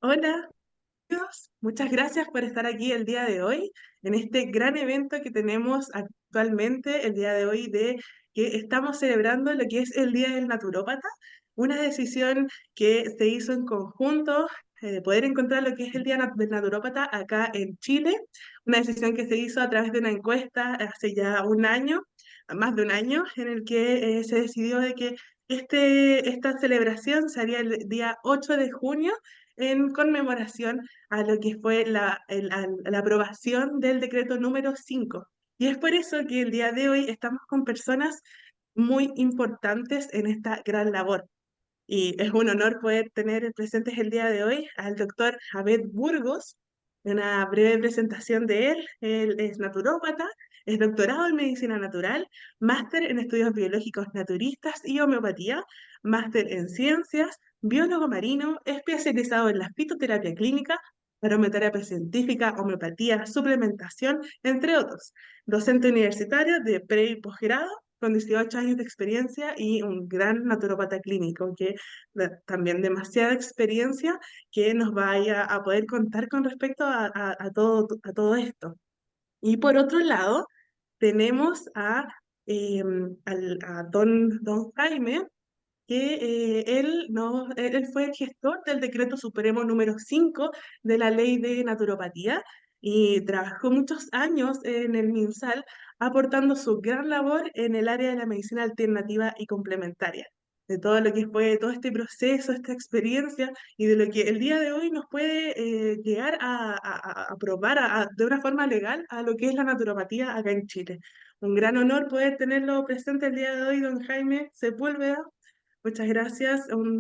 Hola, amigos. Muchas gracias por estar aquí el día de hoy en este gran evento que tenemos actualmente el día de hoy de que estamos celebrando lo que es el Día del Naturópata, una decisión que se hizo en conjunto de poder encontrar lo que es el Día del Naturópata acá en Chile, una decisión que se hizo a través de una encuesta hace ya un año, más de un año, en el que se decidió de que esta celebración se haría el día 8 de junio en conmemoración a lo que fue la aprobación del decreto número 5. Y es por eso que el día de hoy estamos con personas muy importantes en esta gran labor. Y es un honor poder tener presentes el día de hoy al doctor Abed Burgos, una breve presentación de él. Él es naturópata, es doctorado en medicina natural, máster en estudios biológicos naturistas y homeopatía, máster en ciencias, biólogo marino, especializado en la fitoterapia clínica, aromaterapia científica, homeopatía, suplementación, entre otros. Docente universitario de pre y posgrado con 18 años de experiencia y un gran naturópata clínico que también demasiada experiencia que nos vaya a poder contar con respecto a todo esto. Y por otro lado, tenemos a don Jaime, que él, no, él fue el gestor del decreto supremo número 5 de la ley de naturopatía y trabajó muchos años en el MinSal aportando su gran labor en el área de la medicina alternativa y complementaria, de todo lo que fue todo este proceso, esta experiencia y de lo que el día de hoy nos puede llegar a probar de una forma legal a lo que es la naturopatía acá en Chile. Un gran honor poder tenerlo presente el día de hoy, don Jaime Sepúlveda. Muchas gracias, un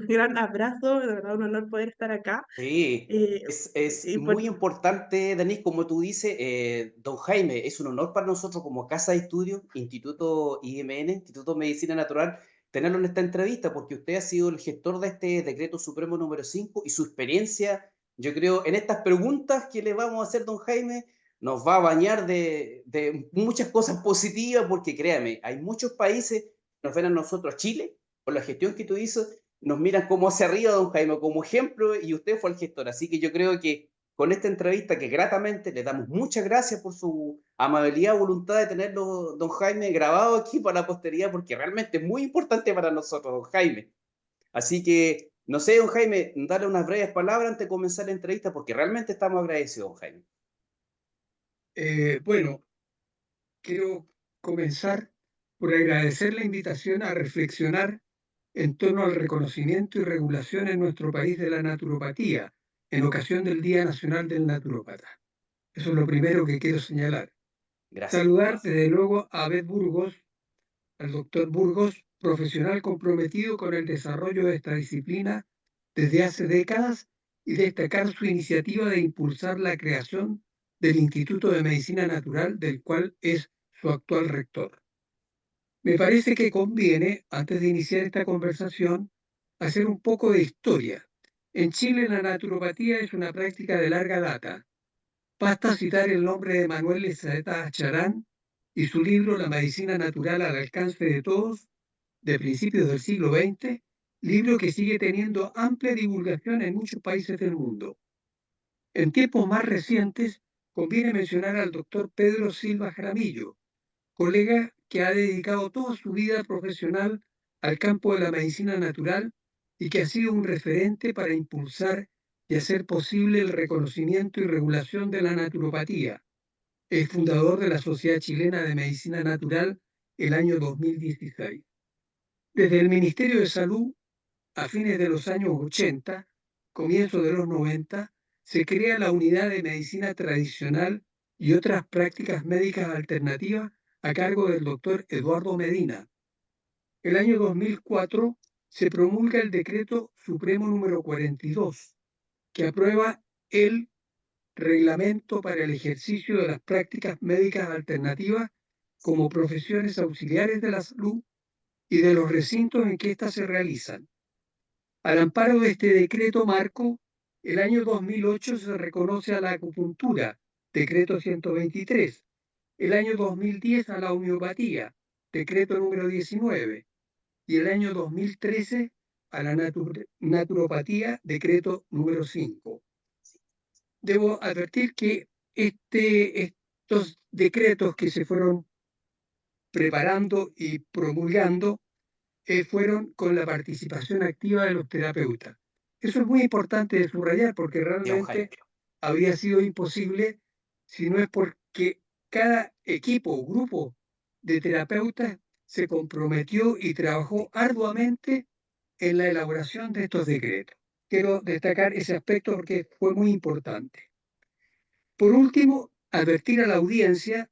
gran abrazo, de verdad un honor poder estar acá. Sí, Eh, es y por, muy importante, Denis, como tú dices, don Jaime, es un honor para nosotros como Casa de Estudios, Instituto IMN, Instituto de Medicina Natural, tenerlo en esta entrevista, porque usted ha sido el gestor de este decreto supremo número 5 y su experiencia, yo creo, en estas preguntas que le vamos a hacer, don Jaime, nos va a bañar de muchas cosas positivas, porque créame, hay muchos países que nos ven a nosotros, a Chile, por la gestión que tú hizo, nos miran como hacia arriba, don Jaime, como ejemplo, y usted fue el gestor. Así que yo creo que con esta entrevista, que gratamente le damos muchas gracias por su amabilidad, voluntad de tenerlo, don Jaime, grabado aquí para la posteridad, porque realmente es muy importante para nosotros, don Jaime. Así que, no sé, don Jaime, darle unas breves palabras antes de comenzar la entrevista, porque realmente estamos agradecidos, don Jaime. Bueno, quiero comenzar por agradecer la invitación a reflexionar en torno al reconocimiento y regulación en nuestro país de la naturopatía en ocasión del Día Nacional del Naturópata. Eso es lo primero que quiero señalar. Gracias. Saludar desde luego a Abed Burgos, al doctor Burgos, profesional comprometido con el desarrollo de esta disciplina desde hace décadas y destacar su iniciativa de impulsar la creación del Instituto de Medicina Natural, del cual es su actual rector. Me parece que conviene, antes de iniciar esta conversación, hacer un poco de historia. En Chile la naturopatía es una práctica de larga data. Basta citar el nombre de Manuel Ezaeta Charán y su libro La medicina natural al alcance de todos, de principios del siglo XX, libro que sigue teniendo amplia divulgación en muchos países del mundo. En tiempos más recientes, conviene mencionar al doctor Pedro Silva Jaramillo, colega que ha dedicado toda su vida profesional al campo de la medicina natural y que ha sido un referente para impulsar y hacer posible el reconocimiento y regulación de la naturopatía. Es fundador de la Sociedad Chilena de Medicina Natural el año 2016. Desde el Ministerio de Salud, a fines de los años 80, comienzo de los 90, se crea la Unidad de Medicina Tradicional y otras prácticas médicas alternativas a cargo del doctor Eduardo Medina. El año 2004 se promulga el Decreto Supremo número 42, que aprueba el Reglamento para el ejercicio de las prácticas médicas alternativas como profesiones auxiliares de la salud y de los recintos en que éstas se realizan. Al amparo de este decreto marco, el año 2008 se reconoce a la acupuntura, decreto 123, el año 2010 a la homeopatía, decreto número 19, y el año 2013 a la naturopatía, decreto número 5. Debo advertir que estos decretos que se fueron preparando y promulgando fueron con la participación activa de los terapeutas. Eso es muy importante de subrayar porque Sí, don Jaime. realmente habría sido imposible si no es porque cada equipo o grupo de terapeutas se comprometió y trabajó arduamente en la elaboración de estos decretos. Quiero destacar ese aspecto porque fue muy importante. Por último, advertir a la audiencia,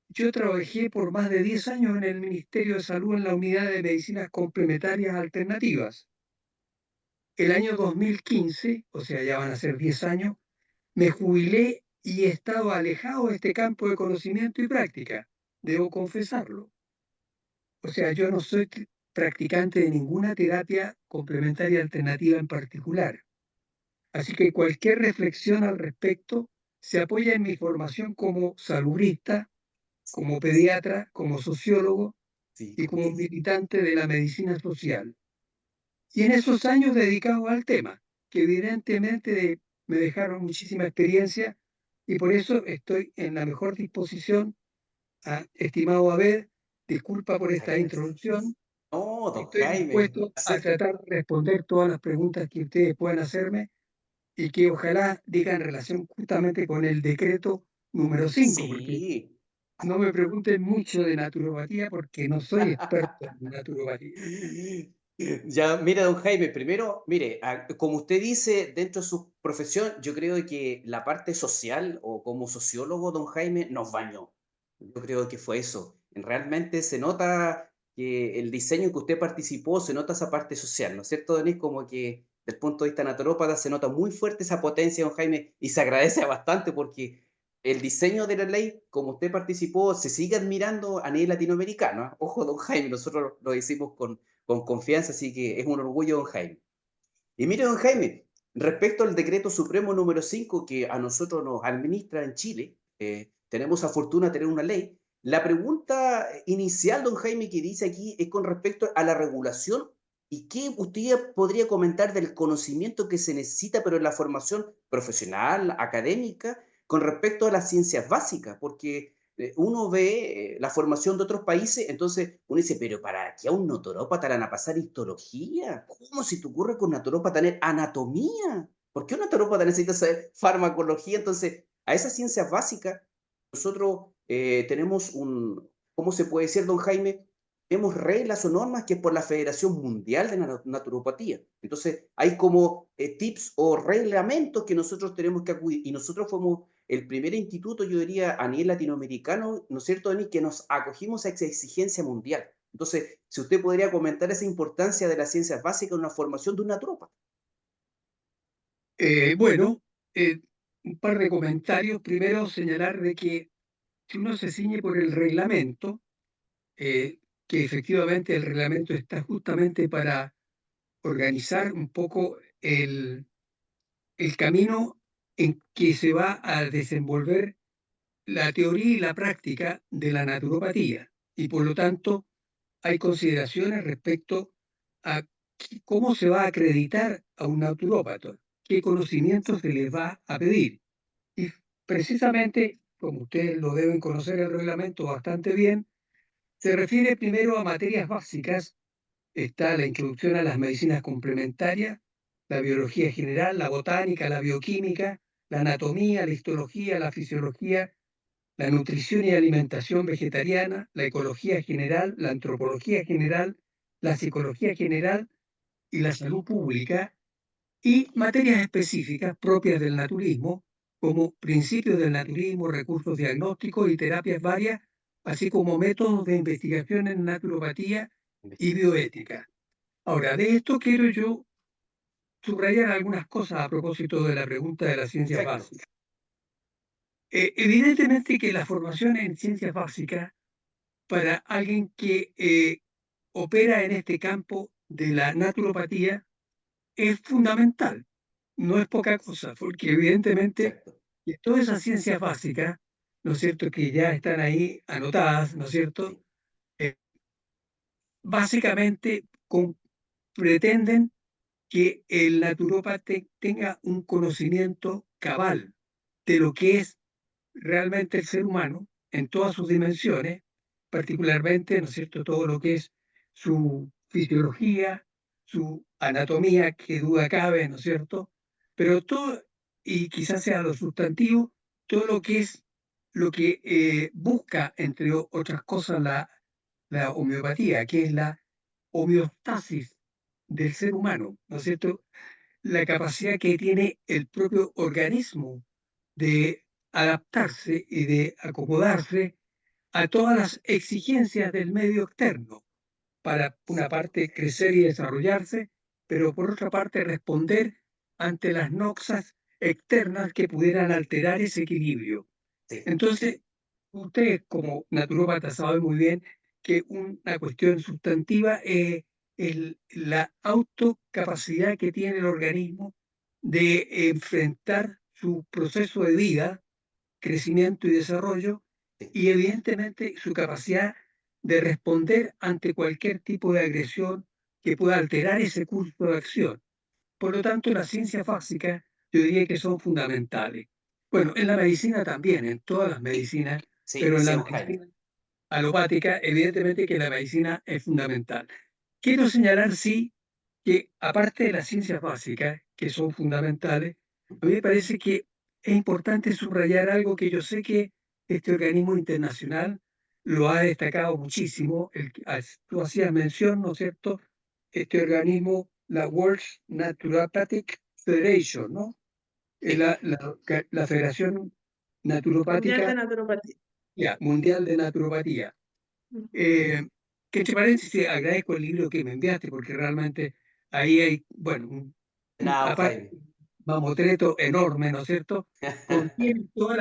yo trabajé por más de 10 años en el Ministerio de Salud en la unidad de medicinas complementarias alternativas. El año 2015, o sea, ya van a ser 10 años, me jubilé y he estado alejado de este campo de conocimiento y práctica, debo confesarlo. O sea, yo no soy practicante de ninguna terapia complementaria alternativa en particular. Así que cualquier reflexión al respecto se apoya en mi formación como salubrista, como pediatra, como sociólogo Sí, y como militante de la medicina social. Y en esos años dedicados al tema, que evidentemente me dejaron muchísima experiencia y por eso estoy en la mejor disposición, estimado Abel, disculpa por muchas esta gracias. introducción, No, don estoy Jaime, dispuesto a tratar de responder todas las preguntas que ustedes puedan hacerme y que ojalá digan relación justamente con el decreto número 5, porque sí. no me pregunten mucho de naturopatía porque no soy experto en naturopatía. Ya, mira, don Jaime, primero, mire, como usted dice, dentro de su profesión, yo creo que la parte social o como sociólogo, don Jaime, nos bañó. Yo creo que fue eso. Realmente se nota que el diseño que usted participó, se nota esa parte social, ¿no es cierto, Denis? Como que desde el punto de vista naturópata se nota muy fuerte esa potencia, don Jaime, y se agradece bastante porque el diseño de la ley, como usted participó, se sigue admirando a nivel latinoamericano. ¿Eh? Ojo, don Jaime, nosotros lo decimos con confianza, así que es un orgullo, don Jaime. Y mire, don Jaime, respecto al decreto supremo número 5 que a nosotros nos administra en Chile, tenemos la fortuna de tener una ley. La pregunta inicial, don Jaime, que dice aquí es con respecto a la regulación y qué usted podría comentar del conocimiento que se necesita, pero en la formación profesional, académica, con respecto a las ciencias básicas, porque uno ve la formación de otros países, entonces uno dice, pero ¿para qué a un naturópata le van a pasar histología? ¿Cómo se te ocurre que un naturópata tener anatomía? ¿Por qué un naturópata necesita saber farmacología? Entonces, a esas ciencias básicas, nosotros tenemos ¿cómo se puede decir, don Jaime? Tenemos reglas o normas que es por la Federación Mundial de Naturopatía. Entonces, hay como tips o reglamentos que nosotros tenemos que acudir. Y nosotros fuimos el primer instituto, yo diría, a nivel latinoamericano, ¿no es cierto, Denis?, que nos acogimos a esa exigencia mundial. Entonces, si usted podría comentar esa importancia de las ciencias básicas en la formación de un naturópata. Bueno, un par de comentarios. Primero, señalar de que si uno se ciñe por el reglamento, que efectivamente el reglamento está justamente para organizar un poco el camino en que se va a desenvolver la teoría y la práctica de la naturopatía. Y por lo tanto, hay consideraciones respecto a cómo se va a acreditar a un naturópata, qué conocimientos se les va a pedir. Y precisamente, como ustedes lo deben conocer el reglamento bastante bien, se refiere primero a materias básicas. Está la introducción a las medicinas complementarias, la biología general, la botánica, la bioquímica, la anatomía, la histología, la fisiología, la nutrición y alimentación vegetariana, la ecología general, la antropología general, la psicología general y la salud pública, y materias específicas propias del naturismo, como principios del naturismo, recursos diagnósticos y terapias varias, así como métodos de investigación en naturopatía y bioética. Ahora, de esto quiero yo subrayar algunas cosas a propósito de la pregunta de las ciencias Perfecto. básicas. Evidentemente que la formación en ciencias básicas para alguien que opera en este campo de la naturopatía es fundamental. No es poca cosa, porque evidentemente Exacto. que todas esas ciencias básicas, ¿no es cierto?, que ya están ahí anotadas, ¿no es cierto?, Sí. Eh, básicamente pretenden que el naturópata tenga un conocimiento cabal de lo que es realmente el ser humano en todas sus dimensiones, particularmente, ¿no es cierto?, todo lo que es su fisiología, su anatomía, que duda cabe, ¿no es cierto? Pero todo, y quizás sea lo sustantivo, todo lo que es lo que busca, entre otras cosas, la homeopatía, que es la homeostasis del ser humano, ¿no es cierto? La capacidad que tiene el propio organismo de adaptarse y de acomodarse a todas las exigencias del medio externo, para una parte crecer y desarrollarse, pero por otra parte responder ante las noxas externas que pudieran alterar ese equilibrio. Sí, Entonces, usted como naturópata sabe muy bien que una cuestión sustantiva es la autocapacidad que tiene el organismo de enfrentar su proceso de vida, crecimiento y desarrollo, sí, y evidentemente su capacidad de responder ante cualquier tipo de agresión que pueda alterar ese curso de acción. Por lo tanto, las ciencias básicas yo diría que son fundamentales. Bueno, en la medicina también, en todas las sí, medicinas, sí, pero en sí, la don Jaime. medicina alopática, evidentemente que la medicina es fundamental. Quiero señalar, sí, que aparte de las ciencias básicas, que son fundamentales, a mí me parece que es importante subrayar algo que yo sé que este organismo internacional lo ha destacado muchísimo. Tú hacías mención, ¿no es cierto? Este organismo, la World Naturopathic Federation, ¿no? Sí, La Federación Mundial de Naturopática Naturopatía. Mundial de Naturopatía. Ujú. Que entre paréntesis agradezco el libro que me enviaste porque realmente ahí hay, bueno, nada, don aparte Jaime. un mamotreto enorme, ¿no es cierto? Contiene todo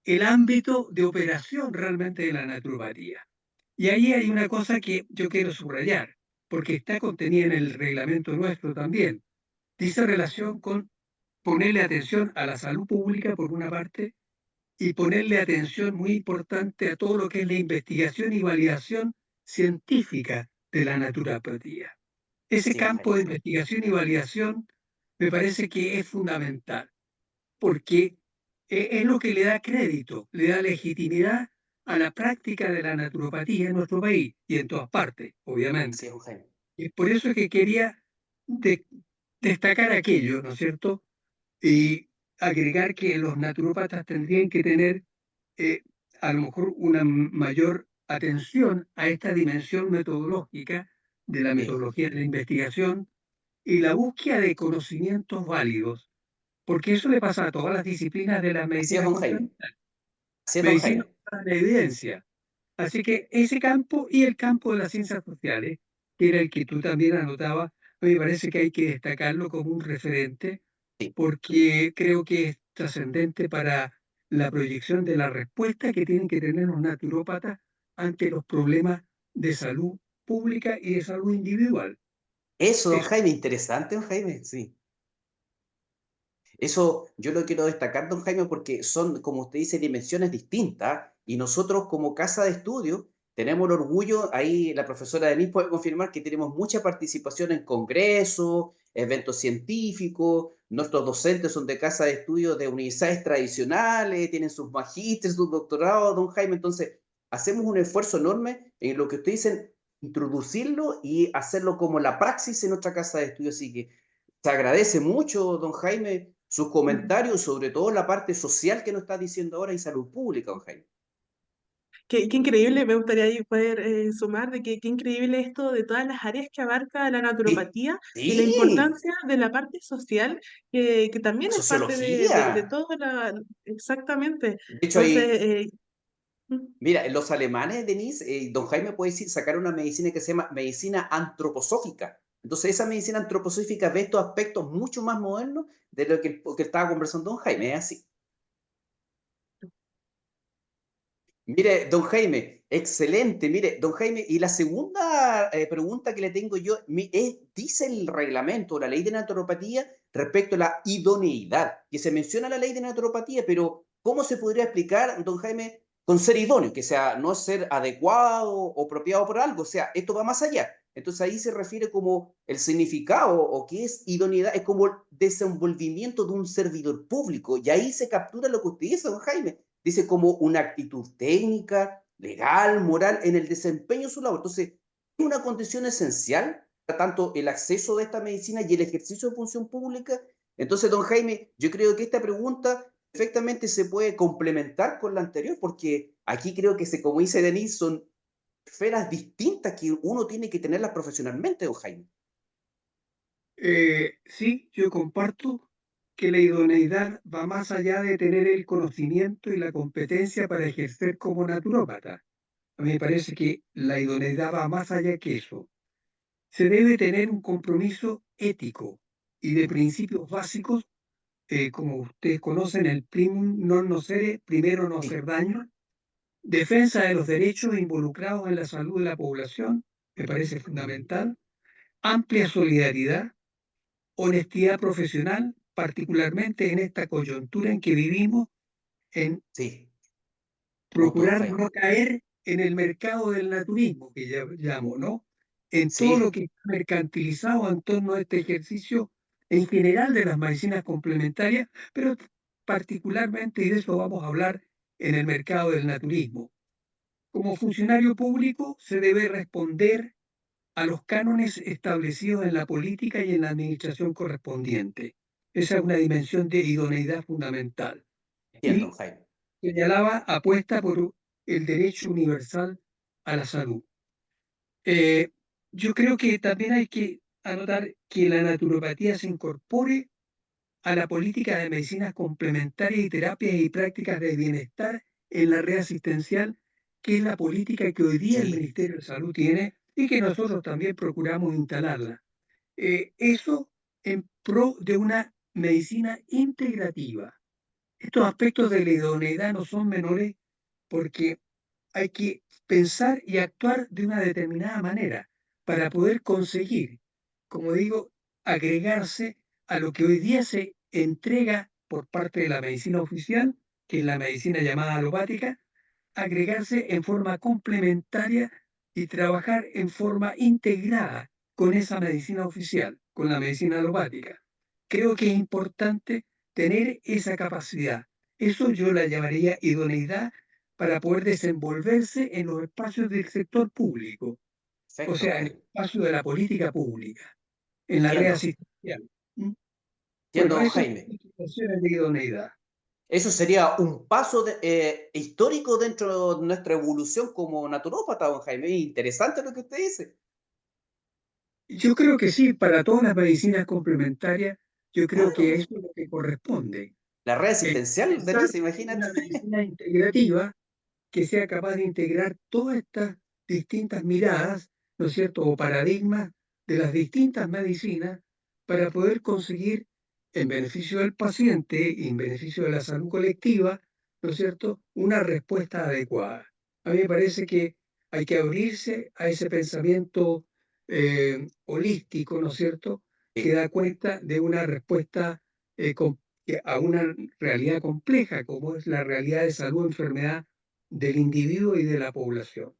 el ámbito de operación realmente de la naturopatía. Y ahí hay una cosa que yo quiero subrayar, porque está contenida en el reglamento nuestro también. Dice relación con ponerle atención a la salud pública por una parte y ponerle atención muy importante a todo lo que es la investigación y validación científica de la naturopatía. Ese Sí, don campo Jaime. de investigación y validación me parece que es fundamental, porque es lo que le da crédito, le da legitimidad a la práctica de la naturopatía en nuestro país y en todas partes, Sí, obviamente. don Jaime. Y por eso es que quería de- destacar aquello, ¿no es cierto? Y agregar que los naturópatas tendrían que tener eh, a lo mejor una mayor atención a esta dimensión metodológica de la Sí, metodología de la investigación y la búsqueda de conocimientos válidos, porque eso le pasa a todas las disciplinas de la así es, medicina don Jaime. complementaria, Así es, don medicina Jaime. basada en la evidencia. Así que ese campo y el campo de las ciencias sociales, que era el que tú también anotabas, me parece que hay que destacarlo como un referente Sí, porque creo que es trascendente para la proyección de la respuesta que tienen que tener los naturópatas ante los problemas de salud pública y de salud individual. eso, don Eso. Jaime, interesante, don Jaime, sí. Eso yo lo quiero destacar, don Jaime, porque son, como usted dice, dimensiones distintas y nosotros como casa de estudio tenemos el orgullo, ahí la profesora Denise puede confirmar que tenemos mucha participación en congresos, eventos científicos, nuestros docentes son de casa de estudio de universidades tradicionales, tienen sus magísteres, sus doctorados, don Jaime, entonces hacemos un esfuerzo enorme en lo que usted dice, introducirlo y hacerlo como la praxis en nuestra casa de estudio, así que se agradece mucho, don Jaime, sus comentarios, sobre todo la parte social que nos está diciendo ahora y salud pública, don Jaime. Qué increíble, me gustaría ahí poder sumar de que qué increíble esto de todas las áreas que abarca la Sí, naturopatía y la sí, importancia de la parte social, que también la es parte de sociología. todo exactamente. De hecho, Entonces, hay, mm, mira, los alemanes, Denise, don Jaime puede decir, sacar una medicina que se llama medicina antroposófica. Entonces, esa medicina antroposófica ve estos aspectos mucho más modernos de lo que estaba conversando don Jaime, es así. Mire, don Jaime, excelente. Mire, don Jaime, y la segunda pregunta que le tengo yo dice el reglamento, la ley de naturopatía, respecto a la idoneidad, que se menciona la ley de naturopatía, pero ¿cómo se podría explicar, don Jaime, con ser idóneo? Que sea, no ser adecuado o apropiado por algo, o sea, esto va más allá. Entonces ahí se refiere como el significado o qué es idoneidad, es como el desenvolvimiento de un servidor público. Y ahí se captura lo que usted dice, don Jaime. Dice como una actitud técnica, legal, moral en el desempeño de su labor. Entonces, es una condición esencial para tanto el acceso de esta medicina y el ejercicio de función pública. Entonces, don Jaime, yo creo que esta pregunta perfectamente se puede complementar con la anterior, porque aquí creo que, como dice Denise, son esferas distintas que uno tiene que tenerlas profesionalmente, don Jaime. Sí, yo comparto que la idoneidad va más allá de tener el conocimiento y la competencia para ejercer como naturópata. A mí me parece que la idoneidad va más allá que eso. Se debe tener un compromiso ético y de principios básicos, como ustedes conocen, el primum non nocere, primero no Sí, hacer daño, defensa de los derechos involucrados en la salud de la población, me parece fundamental, amplia solidaridad, honestidad profesional, particularmente en esta coyuntura en que vivimos, en sí, punto, don procurar Jaime. no caer en el mercado del naturismo, que ya llamo, ¿no? En todo lo Sí, que está mercantilizado en torno a este ejercicio en general de las medicinas complementarias, pero particularmente, y de eso vamos a hablar, en el mercado del naturismo. Como funcionario público se debe responder a los cánones establecidos en la política y en la administración correspondiente. Esa es una dimensión de idoneidad fundamental. entiendo, don Y Jaime. señalaba apuesta por el derecho universal a la salud. Eh, yo creo que también hay que anotar que la naturopatía se incorpore a la política de medicinas complementarias y terapias y prácticas de bienestar en la red asistencial, que es la política que hoy día el Sí, Ministerio de Salud tiene y que nosotros también procuramos instalarla. Eso en pro de una medicina integrativa. Estos aspectos de la idoneidad no son menores porque hay que pensar y actuar de una determinada manera para poder conseguir, como digo, agregarse a lo que hoy día se entrega por parte de la medicina oficial, que es la medicina llamada alopática, agregarse en forma complementaria y trabajar en forma integrada con esa medicina oficial, con la medicina alopática. Creo que es importante tener esa capacidad. Eso yo la llamaría idoneidad para poder desenvolverse en los espacios del sector público, o perfecto, don sea, en el Jaime. espacio de la política pública, en la red Entiendo, asistencial. ¿Mm? entiendo, Bueno, don esas son Jaime. las situaciones de idoneidad. Eso sería un paso histórico dentro de nuestra evolución como naturópata, don Jaime. Interesante lo que usted dice. Yo creo que sí, para todas las medicinas complementarias, yo creo que Claro, eso es lo que corresponde. la red eh, asistencial, Pensar Denise, en imagínate. una medicina integrativa que sea capaz de integrar todas estas distintas miradas, ¿no es cierto?, o paradigmas de las distintas medicinas para poder conseguir, en beneficio del paciente y en beneficio de la salud colectiva, ¿no es cierto?, una respuesta adecuada. A mí me parece que hay que abrirse a ese pensamiento holístico, ¿no es cierto?, que Sí, da cuenta de una respuesta a una realidad compleja, como es la realidad de salud-enfermedad del individuo y de la población.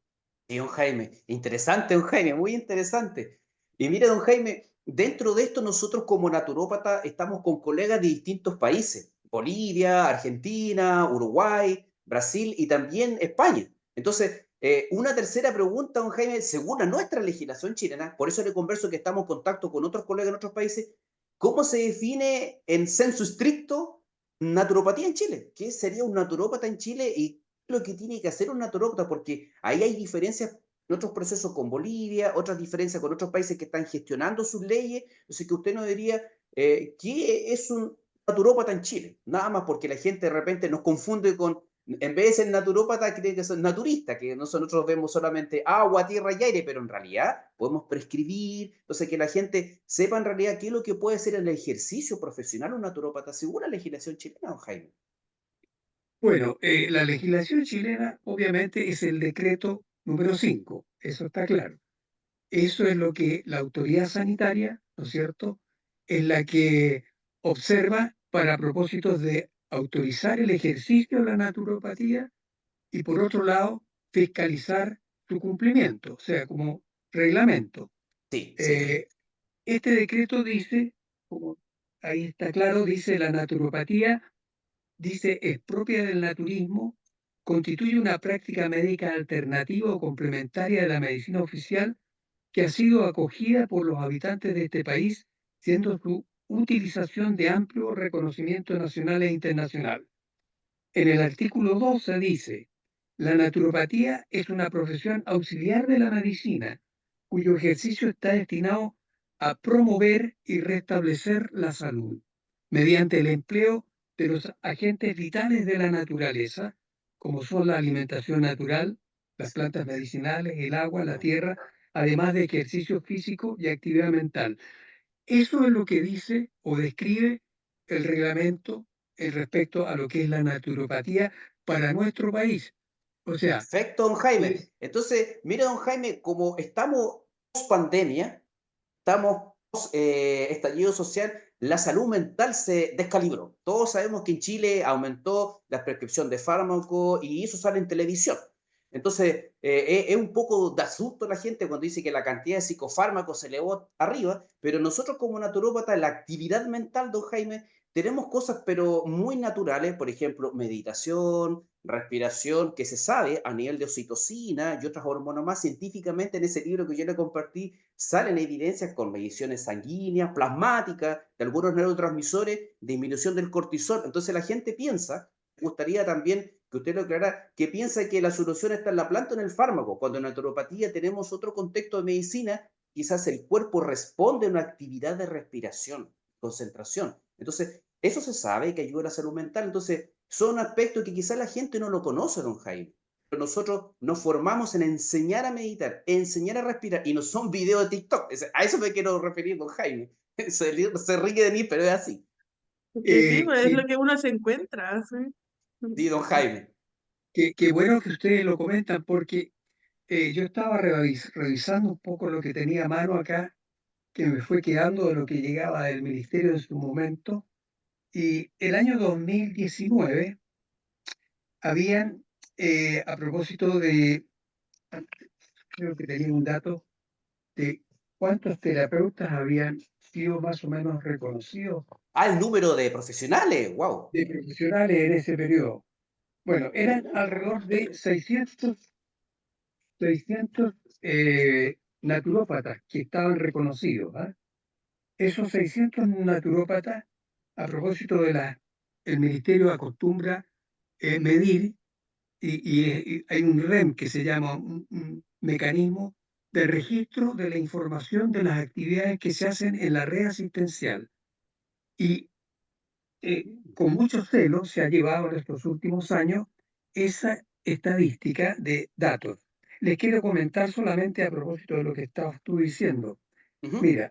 sí, don Jaime. Interesante, don Jaime, muy interesante. Y mire, don Jaime, dentro de esto nosotros como naturópata estamos con colegas de distintos países. Bolivia, Argentina, Uruguay, Brasil y también España. Entonces, una tercera pregunta, don Jaime, según a nuestra legislación chilena, por eso le converso que estamos en contacto con otros colegas en otros países, ¿cómo se define en senso estricto naturopatía en Chile? ¿Qué sería un naturópata en Chile y lo que tiene que hacer un naturópata? Porque ahí hay diferencias en otros procesos con Bolivia, otras diferencias con otros países que están gestionando sus leyes. Entonces, que usted nos diría, ¿qué es un naturópata en Chile? Nada más porque la gente de repente nos confunde con, en vez de ser naturópata, creen que son naturistas, que nosotros vemos solamente agua, tierra y aire, pero en realidad podemos prescribir. Entonces, que la gente sepa en realidad qué es lo que puede ser el ejercicio profesional un naturópata según la legislación chilena, don Jaime. Bueno, la legislación chilena obviamente es el decreto número 5, eso está claro. Eso es lo que la autoridad sanitaria, ¿no es cierto?, es la que observa para propósitos de autorizar el ejercicio de la naturopatía y por otro lado, fiscalizar su cumplimiento, o sea, como reglamento. Sí, sí. Eh, este decreto dice, como ahí está claro, dice la naturopatía, dice es propia del naturismo, constituye una práctica médica alternativa o complementaria de la medicina oficial que ha sido acogida por los habitantes de este país, siendo su utilización de amplio reconocimiento nacional e internacional. En el artículo 12 dice, la naturopatía es una profesión auxiliar de la medicina, cuyo ejercicio está destinado a promover y restablecer la salud, mediante el empleo de los agentes vitales de la naturaleza, como son la alimentación natural, las plantas medicinales, el agua, la tierra, además de ejercicio físico y actividad mental. Eso es lo que dice o describe el reglamento respecto a lo que es la naturopatía para nuestro país. O sea, Perfecto, don Jaime. es Entonces, mira, don Jaime, como estamos post pandemia, estamos post estallido social, la salud mental se descalibró. Todos sabemos que en Chile aumentó la prescripción de fármacos y eso sale en televisión. Entonces, es un poco de asusto la gente cuando dice que la cantidad de psicofármacos se elevó arriba, pero nosotros como naturópata, la actividad mental, don Jaime, tenemos cosas pero muy naturales, por ejemplo, meditación, respiración, que se sabe a nivel de oxitocina y otras hormonas más científicamente en ese libro que yo le compartí, salen evidencias con mediciones sanguíneas, plasmáticas, de algunos neurotransmisores, disminución del cortisol. Entonces la gente piensa, me gustaría también que usted lo aclarara, que piensa que la solución está en la planta o en el fármaco. Cuando en naturopatía tenemos otro contexto de medicina, quizás el cuerpo responde a una actividad de respiración, concentración. Entonces, eso se sabe que ayuda a la salud mental. Entonces, son aspectos que quizás la gente no lo conoce, don Jaime. Pero nosotros nos formamos en enseñar a meditar, enseñar a respirar, y no son videos de TikTok. A eso me quiero referir, don Jaime. Se ríe de mí, pero es así. Que sí, pues es que, lo que uno se encuentra, ¿sí? Sí, don Jaime. que bueno que ustedes lo comentan porque yo estaba revisando un poco lo que tenía a mano acá, que me fue quedando de lo que llegaba del ministerio en su momento, y el año 2019 habían, a propósito de, creo que tenía un dato, de cuántos terapeutas habían sido más o menos reconocidos Ah, el número de profesionales, wow. de profesionales en ese periodo. Bueno, eran alrededor de 600 naturópatas que estaban reconocidos. ¿Ah? Esos 600 naturópatas, a propósito de el ministerio acostumbra medir, y hay un REM que se llama un mecanismo de registro de la información de las actividades que se hacen en la red asistencial. Y con mucho celo se ha llevado en estos últimos años esa estadística de datos. Les quiero comentar solamente a propósito de lo que estabas tú diciendo. Ujú. Mira,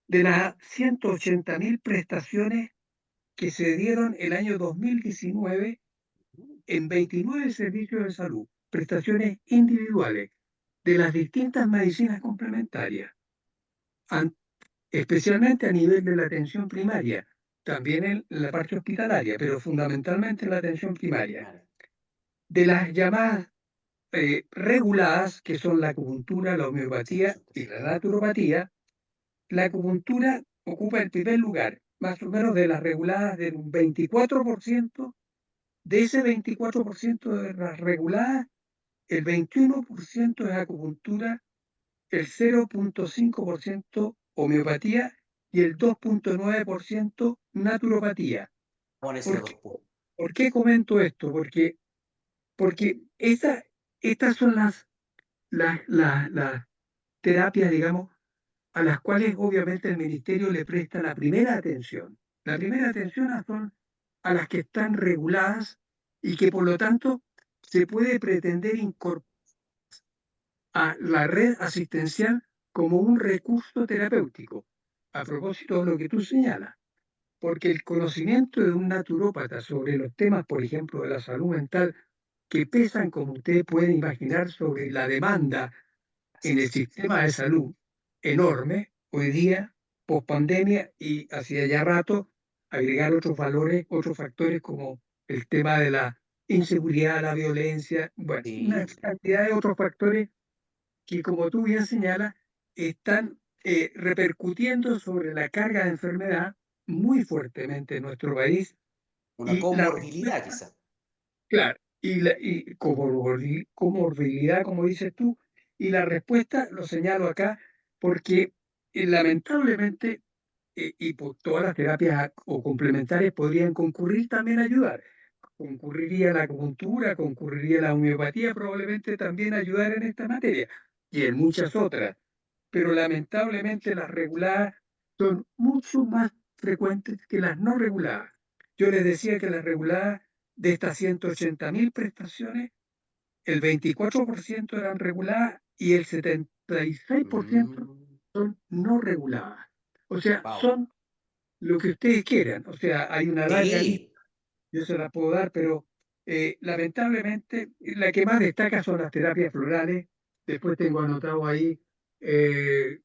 de las 180.000 prestaciones que se dieron el año 2019 en 29 servicios de salud, prestaciones individuales de las distintas medicinas complementarias, an- especialmente a nivel de la atención primaria, también en la parte hospitalaria, pero fundamentalmente en la atención primaria. Vale. De las llamadas reguladas, que son la acupuntura, la Sí, por homeopatía supuesto. y la naturopatía, la acupuntura ocupa el primer lugar, más o menos de las reguladas del 24%. De ese 24% de las reguladas, el 21% es acupuntura, el 0,5% homeopatía y el 2,9% naturopatía. Pon ese ¿Por dos qué, puntos. por qué comento esto? Porque estas son las terapias, digamos, a las cuales obviamente el ministerio le presta la primera atención. La primera atención son a las que están reguladas y que por lo tanto se puede pretender incorporar a la red asistencial como un recurso terapéutico. A propósito de lo que tú señalas, porque el conocimiento de un naturópata sobre los temas, por ejemplo, de la salud mental, que pesan, como ustedes pueden imaginar, sobre la demanda Así en el es. sistema de salud enorme, hoy día, post pandemia, y hacia ya rato, agregar otros valores, otros factores como el tema de la inseguridad, la violencia, bueno, una Sí, cantidad de otros factores que, como tú bien señalas, están repercutiendo sobre la carga de enfermedad muy fuertemente en nuestro país Una y la comorbilidad, respuesta, quizá. claro, y comorbilidad, como dices tú, y la respuesta lo señalo acá porque lamentablemente, y por todas las terapias o complementarias podrían concurrir también a ayudar. Concurriría la acupuntura, concurriría la homeopatía, probablemente también ayudar en esta materia y en muchas otras, pero lamentablemente las reguladas son mucho más frecuentes que las no reguladas. Yo les decía que las reguladas de estas 180.000 prestaciones, el 24% eran reguladas y el 76% Mm, son no reguladas. O sea, wow. son lo que ustedes quieran. O sea, hay una larga lista, Sí, yo se la puedo dar, pero lamentablemente la que más destaca son las terapias florales. Después tengo anotado ahí, eh,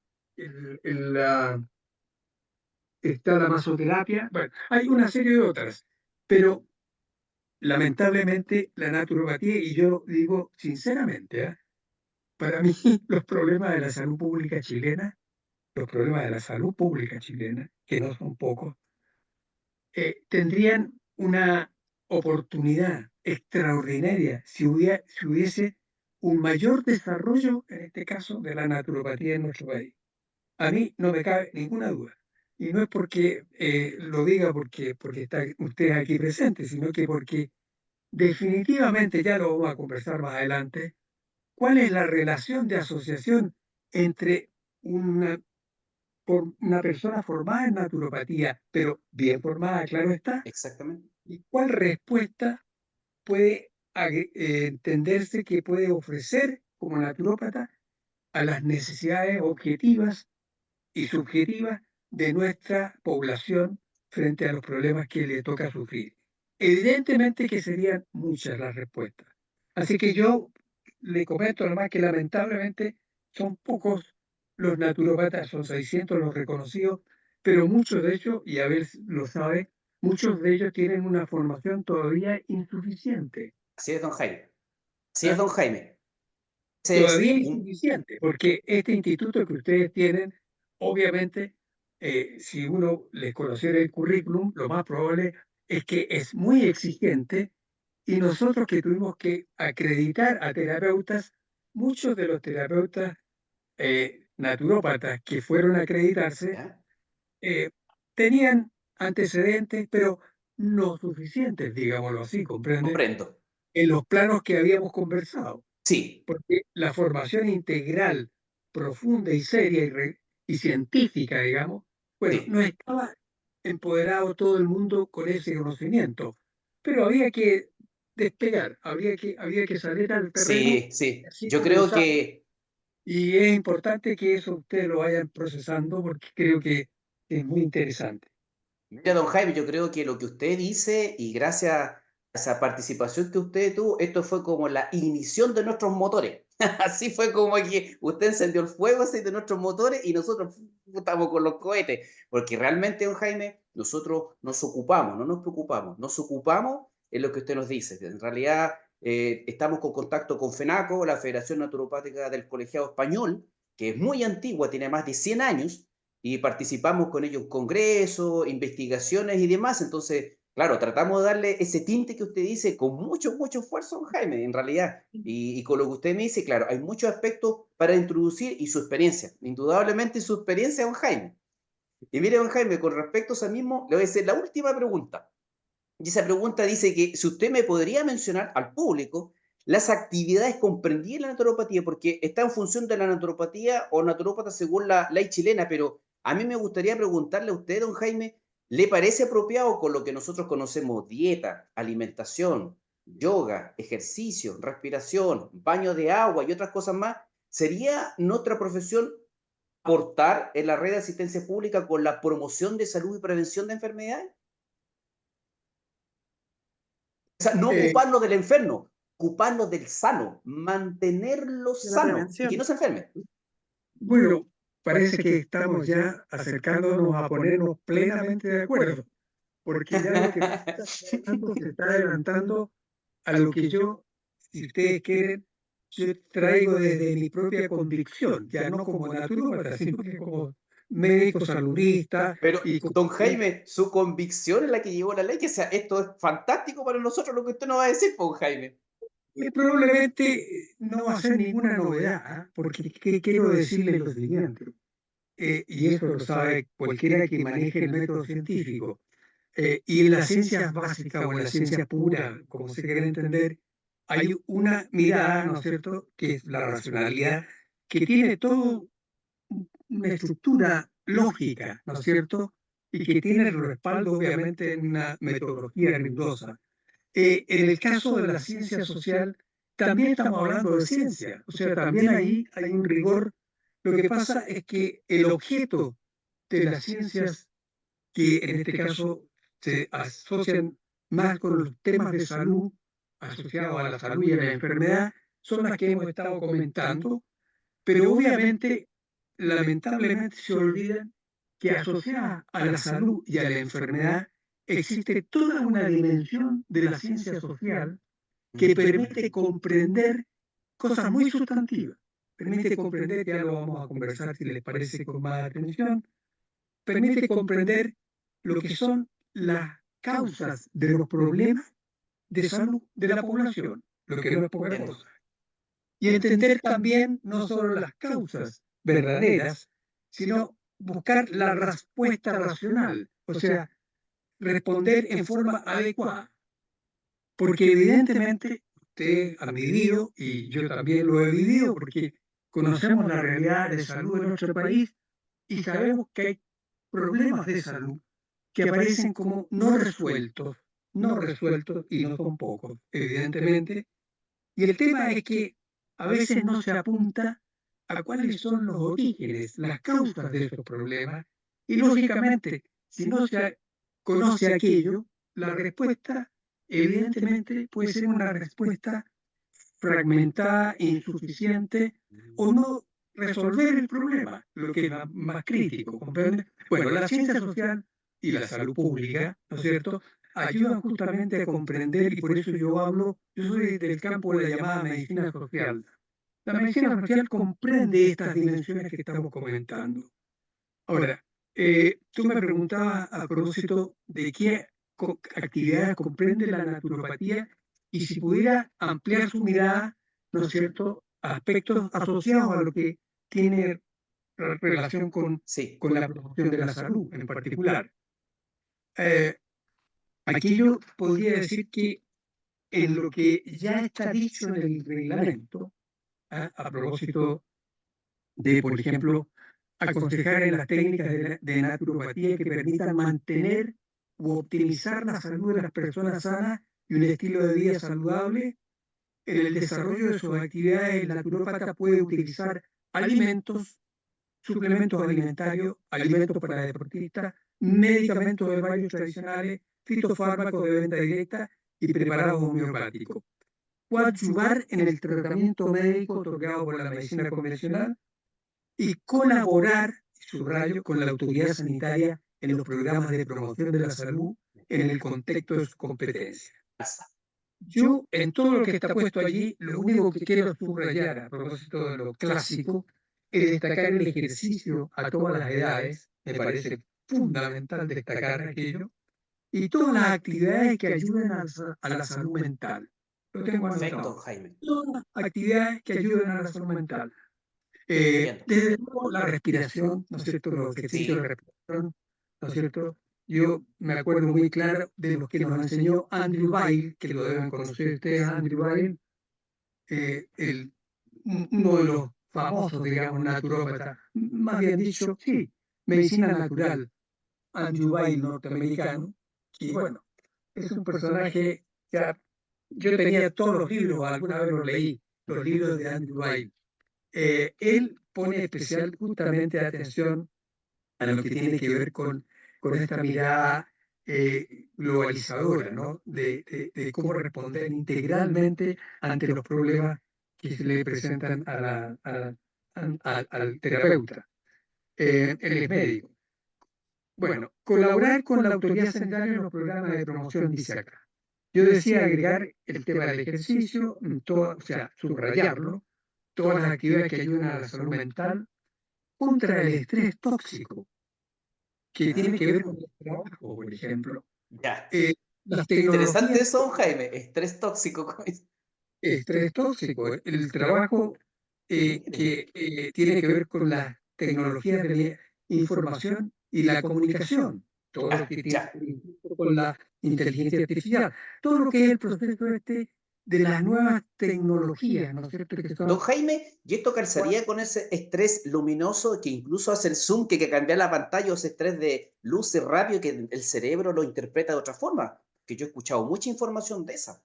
está la masoterapia. Bueno, hay una serie de otras, pero lamentablemente la naturopatía, y yo digo sinceramente, para mí los problemas de la salud pública chilena, los problemas de la salud pública chilena, que no son pocos, tendrían una oportunidad extraordinaria si hubiese un mayor desarrollo, en este caso, de la naturopatía en nuestro país. A mí no me cabe ninguna duda. Y no es porque lo diga porque está usted aquí presente, sino que porque definitivamente, ya lo vamos a conversar más adelante, cuál es la relación de asociación entre una, una persona formada en naturopatía, pero bien formada, claro está, exactamente. y cuál respuesta puede entenderse que puede ofrecer como naturópata a las necesidades objetivas y subjetivas de nuestra población frente a los problemas que le toca sufrir. Evidentemente que serían muchas las respuestas. Así que yo le comento nomás que lamentablemente son pocos los naturópatas, son 600 los reconocidos, pero muchos de ellos, y a ver si lo sabe, muchos de ellos tienen una formación todavía insuficiente. Así es, don Jaime. Así es, ¿Ah? don Jaime. Se Todavía decía, insuficiente, porque este instituto que ustedes tienen, obviamente, si uno les conociera el currículum, lo más probable es que es muy exigente y nosotros que tuvimos que acreditar a terapeutas, muchos de los terapeutas naturópatas que fueron a acreditarse ¿ya? eh, tenían antecedentes, pero no suficientes, digámoslo así, ¿comprende? Comprendo. En los planos que habíamos conversado Sí, porque la formación integral, profunda y seria y científica, digamos, bueno, no sí, estaba empoderado todo el mundo con ese conocimiento, pero había que despegar, había que salir al terreno, sí, sí. así Yo creo comenzamos. que, Y es importante que eso ustedes lo vayan procesando porque creo que es muy interesante. mira, don Jaime, yo creo que lo que usted dice y gracias a esa participación que usted tuvo, esto fue como la ignición de nuestros motores. Así fue como que usted encendió el fuego así de nuestros motores y nosotros estamos con los cohetes. Porque realmente, don Jaime, nosotros nos ocupamos, no nos preocupamos, nos ocupamos en lo que usted nos dice. En realidad, estamos con contacto con FENACO, la Federación Naturopática del Colegiado Español, que es muy antigua, tiene más de 100 años, y participamos con ellos en congresos, investigaciones y demás. Entonces, claro, tratamos de darle ese tinte que usted dice con mucho, mucho esfuerzo, don Jaime, en realidad. Y con lo que usted me dice, claro, hay muchos aspectos para introducir y su experiencia, indudablemente su experiencia, don Jaime. Y mire, don Jaime, con respecto a eso mismo, le voy a hacer la última pregunta. Y esa pregunta dice que si usted me podría mencionar al público las actividades comprendidas en la naturopatía, porque está en función de la naturopatía o naturópata según la ley chilena, pero a mí me gustaría preguntarle a usted, don Jaime, ¿le parece apropiado con lo que nosotros conocemos dieta, alimentación, yoga, ejercicio, respiración, baño de agua y otras cosas más? ¿Sería nuestra profesión aportar en la red de asistencia pública con la promoción de salud y prevención de enfermedades? O sea, no Eh, ocuparlo del enfermo, ocuparlo del sano, mantenerlo de la sano y que no prevención. se enferme. bueno, parece que estamos ya acercándonos a ponernos plenamente de acuerdo, porque ya lo que tú estás hablando se está adelantando a lo que yo, si ustedes quieren, yo traigo desde mi propia convicción, ya no como naturópata, sino que como médico saludista Pero, y como... don Jaime, su convicción es la que llevó la ley, que sea, esto es fantástico para nosotros lo que usted nos va a decir, pues, don Jaime. Probablemente no va a ser ninguna novedad, ¿ah? Porque quiero decirle lo siguiente, y eso lo sabe cualquiera que maneje el método científico, y en las ciencias básicas o en la ciencia pura, como se quiere entender, hay una mirada, ¿no es cierto?, que es la racionalidad, que tiene todo una estructura lógica, ¿no es cierto?, y que tiene el respaldo, obviamente, en una metodología rigurosa. En el caso de la ciencia social, también estamos hablando de ciencia, o sea, también ahí hay un rigor. Lo que pasa es que el objeto de las ciencias, que en este caso se asocian más con los temas de salud, asociados a la salud y a la enfermedad, son las que hemos estado comentando, pero obviamente, lamentablemente se olvidan que asociada a la salud y a la enfermedad existe toda una dimensión de la ciencia social que permite comprender cosas muy sustantivas. Permite comprender, que ya lo vamos a conversar si les parece con más atención, permite comprender lo que son las causas de los problemas de salud de la población, lo que no es poca Entiendo. cosa. Y entender también no solo las causas verdaderas, sino buscar la respuesta racional, o sea, responder en forma adecuada. Porque evidentemente ustedes han vivido, y yo también lo he vivido, porque conocemos la realidad de salud de nuestro país y sabemos que hay problemas de salud que aparecen como no resueltos, no resueltos, y no son pocos, evidentemente. Y el tema es que a veces no se apunta a cuáles son los orígenes, las causas de esos problemas, y lógicamente, si no se conoce aquello, la respuesta evidentemente puede ser una respuesta fragmentada, insuficiente, o no resolver el problema, lo que es más crítico, ¿comprende? Bueno, la ciencia social y la salud pública, ¿no es cierto?, ayudan justamente a comprender, y por eso yo soy del campo de la llamada medicina social. La medicina social comprende estas dimensiones que estamos comentando. Ahora, tú me preguntabas a propósito de qué actividades comprende la naturopatía, y si pudiera ampliar su mirada, ¿no es cierto?, a aspectos asociados a lo que tiene relación Sí, con la promoción de la salud en particular. Eh, Aquí yo podría decir que en lo que ya está dicho en el reglamento, ¿ah?, a propósito de, por ejemplo, aconsejar en las técnicas de naturopatía que permitan mantener u optimizar la salud de las personas sanas y un estilo de vida saludable. En el desarrollo de sus actividades, el naturópata puede utilizar alimentos, suplementos alimentarios, alimentos para deportistas, medicamentos de varios tradicionales, fitofármacos de venta directa y preparados homeopáticos. Coadyuvar en el tratamiento médico otorgado por la medicina convencional y colaborar, subrayo, con la autoridad sanitaria en los programas de promoción de la salud en el contexto de su competencia. Yo, en todo lo que está puesto allí, lo único que quiero subrayar a propósito de lo clásico es destacar el ejercicio a todas las edades, me parece fundamental destacar aquello, y todas las actividades que ayuden a la salud mental. Lo tengo perfecto, don anotado. Jaime. Todas las actividades que ayuden a la salud mental. Entiendo. Desde luego la respiración, ¿no es cierto?, los ejercicios de Sí, respiración, ¿no es cierto? Yo me acuerdo muy claro de los que nos enseñó Andrew Weil, que lo deben conocer ustedes, Andrew Weil, uno de los famosos, digamos, naturópatas, más bien dicho, sí, medicina natural, Andrew Weil, norteamericano, y bueno, es un personaje, ya, yo tenía todos los libros, alguna vez los leí, los libros de Andrew Weil. Él pone especial justamente atención a lo que tiene que ver con esta mirada globalizadora, ¿no? De cómo responder integralmente ante los problemas que se le presentan al terapeuta. Él es médico. Bueno, colaborar con la autoridad sanitaria en los programas de promoción, dice acá. yo decía agregar el tema del ejercicio, o sea, subrayarlo, todas las actividades que ayudan a la salud mental contra el estrés tóxico, que tiene que ver Ah, con el trabajo, por ejemplo. ya. Eh, las Interesante tecnologías, eso, don Jaime. Estrés tóxico. Como dice. estrés tóxico, el trabajo Mire, tiene que ver con las tecnologías de la información y la comunicación, todo lo ya, que tiene ya. que ver incluso con la inteligencia artificial, todo lo que es el proceso de las nuevas tecnologías, ¿no es cierto? Que Don son, Jaime, ¿y esto calzaría con ese estrés luminoso que incluso hace el zoom que cambia la pantalla o ese estrés de luz y rápido que el cerebro lo interpreta de otra forma? Que yo he escuchado mucha información de esa.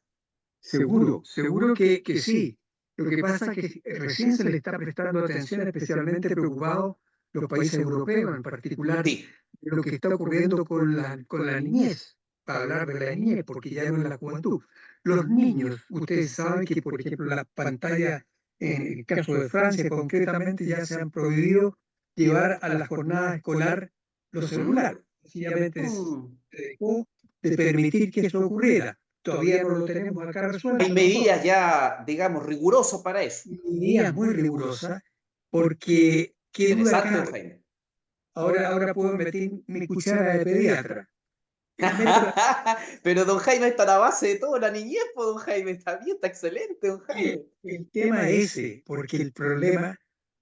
seguro, seguro que sí. Lo que pasa es que recién se le está prestando atención, especialmente preocupados los países europeos, en particular Sí, de lo que está ocurriendo con la niñez, para hablar de la niñez, porque ya no es la juventud. Los niños, ustedes saben que, por ejemplo, la pantalla, en el caso de Francia concretamente, ya se han prohibido llevar a la jornada escolar los ujú, celulares. Sencillamente mm. se dejó de permitir que eso ocurriera. Todavía no lo tenemos acá Hay resuelto nosotros. medidas ya, digamos, rigurosas para eso. Medida muy rigurosa, porque qué duda Interesante, don cabe. Jaime. Ahora puedo meter mi cuchara de pediatra. El médico, Pero don Jaime está a la base de todo, la niñez, pues, don Jaime. Está bien, está excelente, don Jaime. el tema es ese, porque el problema,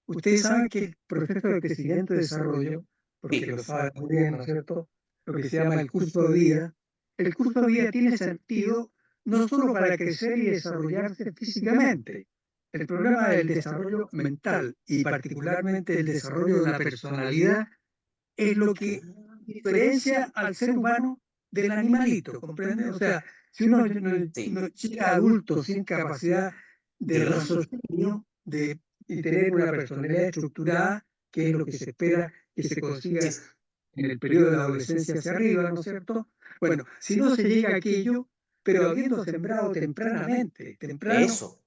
ustedes saben que el proceso de crecimiento y desarrollo, porque Sí, lo saben muy bien, ¿no es cierto? Lo que se llama el curso de vida tiene sentido no solo para crecer y desarrollarse físicamente. El problema del desarrollo mental y particularmente el desarrollo de la personalidad es lo que diferencia al ser humano del animalito, ¿comprende? O sea, si uno sí, no llega adulto sin capacidad de sí, raciocinio y tener una personalidad estructurada, que es lo que se espera que se sí, consiga en el periodo de la adolescencia hacia arriba, ¿no es cierto? Bueno, si no se llega a aquello, pero habiendo sembrado tempranamente, temprano, eso.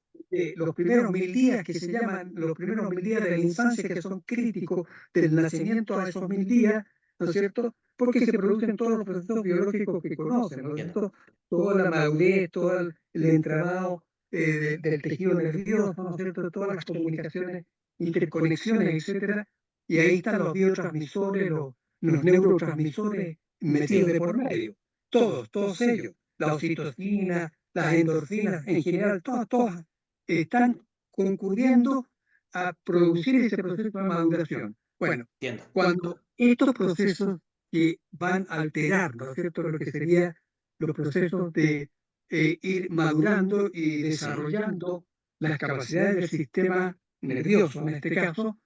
los primeros 1000 días que se llaman los primeros 1000 días de la infancia, que son críticos del nacimiento a esos 1000 días, ¿no es cierto? Porque se producen todos los procesos biológicos que conocen, ¿no es Entiendo. cierto? Toda la madurez, todo el entramado del tejido nervioso, ¿no es cierto? Todas las comunicaciones, interconexiones, etcétera. Y ahí están los biotransmisores, los neurotransmisores metidos Sí, de por medio. Todos ellos. La oxitocina, las endorfinas, en general, todas están concurriendo a producir ese proceso de maduración. Bueno, entiendo. cuando estos procesos que van a alterar, ¿no es cierto?, lo que serían los procesos de ir madurando y Sí, desarrollando las capacidades del sistema nervioso, en este caso,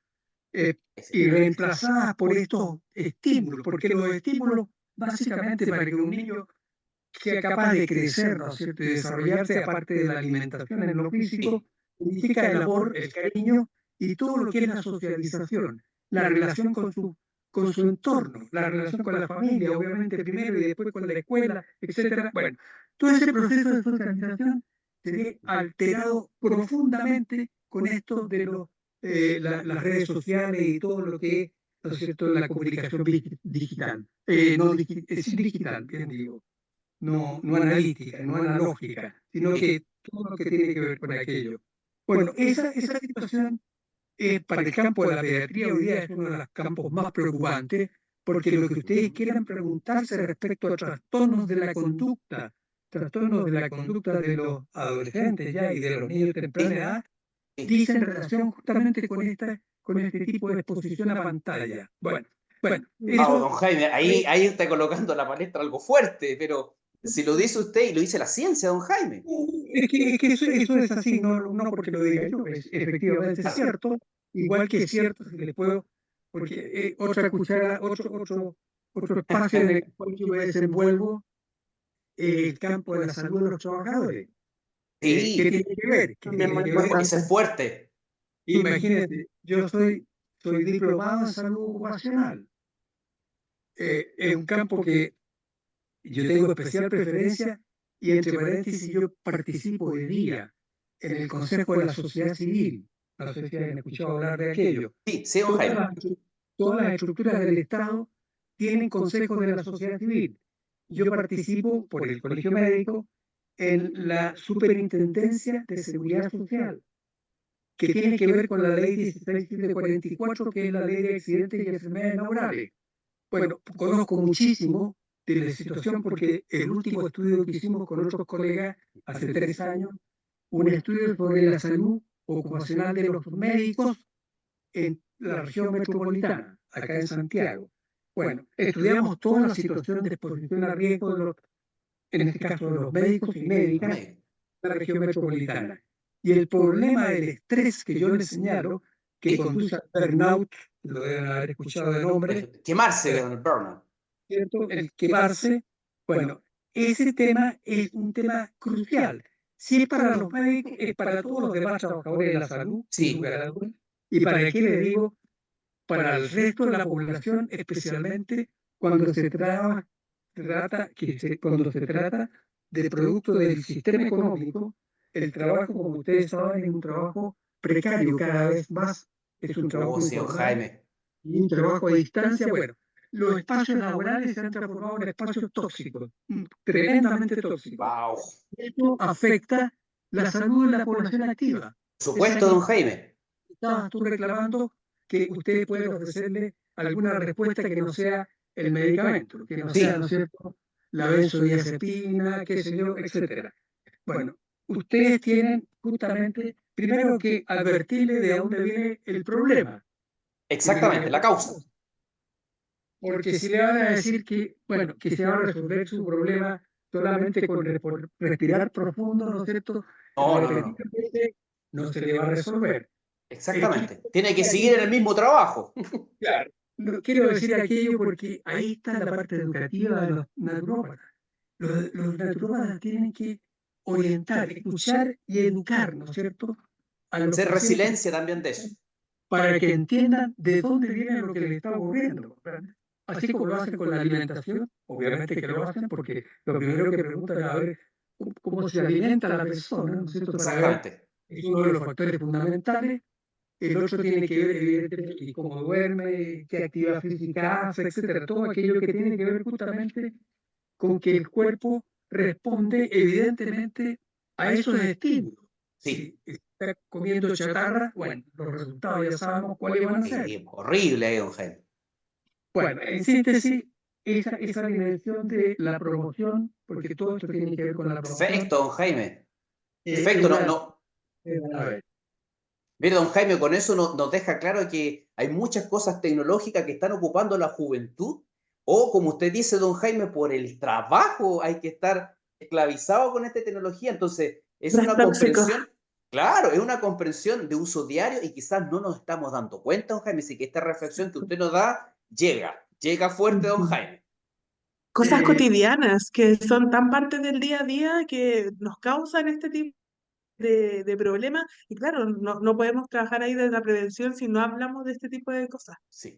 eh, ese. y reemplazadas por estos estímulos, porque los estímulos, básicamente, para que un niño sea capaz de crecer, ¿no es cierto?, y desarrollarse, aparte de la alimentación en lo físico, Sí, significa el amor, el cariño y todo lo que es la socialización, la relación con su entorno, la relación con la familia, obviamente primero y después con la escuela, etcétera. Bueno, todo ese proceso de socialización se ve alterado profundamente con esto de las redes sociales y todo lo que es, ¿no es cierto?, la comunicación digital. No sí digital, bien digo, no analítica, no analógica, sino que todo lo que tiene que ver con aquello. Bueno, esa situación para el campo de la pediatría hoy día es uno de los campos más preocupantes, porque lo que ustedes quieran preguntarse respecto a trastornos de la conducta de los adolescentes ya y de los niños de temprana sí, edad, sí. dicen relación justamente con este tipo de exposición a pantalla. Bueno, Wow, eso don Jaime, fue. ahí está colocando la palestra algo fuerte, pero si lo dice usted y lo dice la ciencia, don Jaime. Es que eso es así, no porque lo diga yo, es efectivamente Claro, cierto, igual que es cierto, si le puedo, porque otra cuchara, otro espacio en el cual yo me desenvuelvo, el campo de la salud de los trabajadores. ¿Qué sí, tiene que ver? ¿Qué También tiene muy que ver? ese es importante. fuerte. Imagínate, yo soy diplomado en salud ocupacional. Es un campo que yo tengo especial preferencia y entre paréntesis yo participo hoy día en el Consejo de la Sociedad Civil. No sé si han escuchado hablar de aquello. Sí, sí, don Todas Jaime. las, todas las estructuras del Estado tienen consejos de la sociedad civil. Yo participo por el Colegio Médico en la Superintendencia de Seguridad Social, que tiene que ver con la ley 16744, que es la ley de accidentes y enfermedades laborales. Bueno, conozco muchísimo de la situación porque el último estudio que hicimos con otros colegas hace 3 años, un estudio sobre la salud ocupacional de los médicos en la región metropolitana, acá en Santiago. Bueno, estudiamos toda la situación de exposición a riesgo en este caso de los médicos y médicas de la región metropolitana. Y el problema del estrés que yo les señalo, que conduce al burnout, lo deben haber escuchado de nombre, Quemarse con el burnout. ¿cierto? El quemarse. Bueno, ese tema es un tema crucial. Si es para los médicos, es para todos los demás trabajadores de la salud, sin Sí. lugar a dudas. Y para qué le digo, para el resto de la población, especialmente cuando se trata de producto del sistema económico. El trabajo, como ustedes saben, es un trabajo precario cada vez más, es un trabajo Oh, sí, don informal Jaime. y un trabajo a distancia. Bueno, los espacios laborales se han transformado en espacios tóxicos, tremendamente tóxicos. Wow. Esto afecta la salud de la población activa. Por supuesto, don Jaime. Estabas tú reclamando que usted puede ofrecerle alguna respuesta que no sea el medicamento, que no sea, ¿no es cierto?, la benzodiazepina, qué sé yo, etcétera. Bueno, ustedes tienen justamente, primero que advertirle de dónde viene el problema. Exactamente, la causa. Porque si le van a decir que, bueno, que se va a resolver su problema solamente por respirar profundo, ¿no es cierto? No, no, no, no. Repetidamente, no se le va a resolver. Exactamente. Tiene que seguir en el mismo trabajo. Claro. Quiero decir aquello porque ahí está la parte educativa de los naturópatas. Los naturópatas tienen que orientar, escuchar y educar, ¿no es cierto?, a los Ser pacientes resiliencia también de eso. para que entiendan de dónde viene lo que les está ocurriendo. Así como lo hacen con la alimentación, obviamente que lo hacen porque lo primero que preguntan es a ver cómo se alimenta la persona, ¿no es cierto?, para ver, Exactamente. es uno de los factores fundamentales. El otro tiene que ver, evidentemente, cómo duerme, qué actividad física hace, etcétera. Todo aquello que tiene que ver justamente con que el cuerpo responde, evidentemente, a esos estímulos. Sí. Si está comiendo chatarra, bueno, los resultados ya sabemos cuáles van a ser. Sí, horrible ahí, don Jaime. Bueno, en síntesis, esa dimensión de la promoción, porque todo esto tiene que ver con la promoción. Perfecto, don Jaime. Perfecto, no. A ver. Mire, don Jaime, con eso nos deja claro que hay muchas cosas tecnológicas que están ocupando la juventud, o como usted dice, don Jaime, por el trabajo hay que estar esclavizado con esta tecnología. Entonces, es Es una tóxico. comprensión, claro, es una comprensión de uso diario y quizás no nos estamos dando cuenta, don Jaime, así que esta reflexión que usted nos da llega fuerte, don Jaime. Cosas cotidianas que son tan parte del día a día que nos causan este tipo de problemas. Y claro, no podemos trabajar ahí desde la prevención si no hablamos de este tipo de cosas. Sí,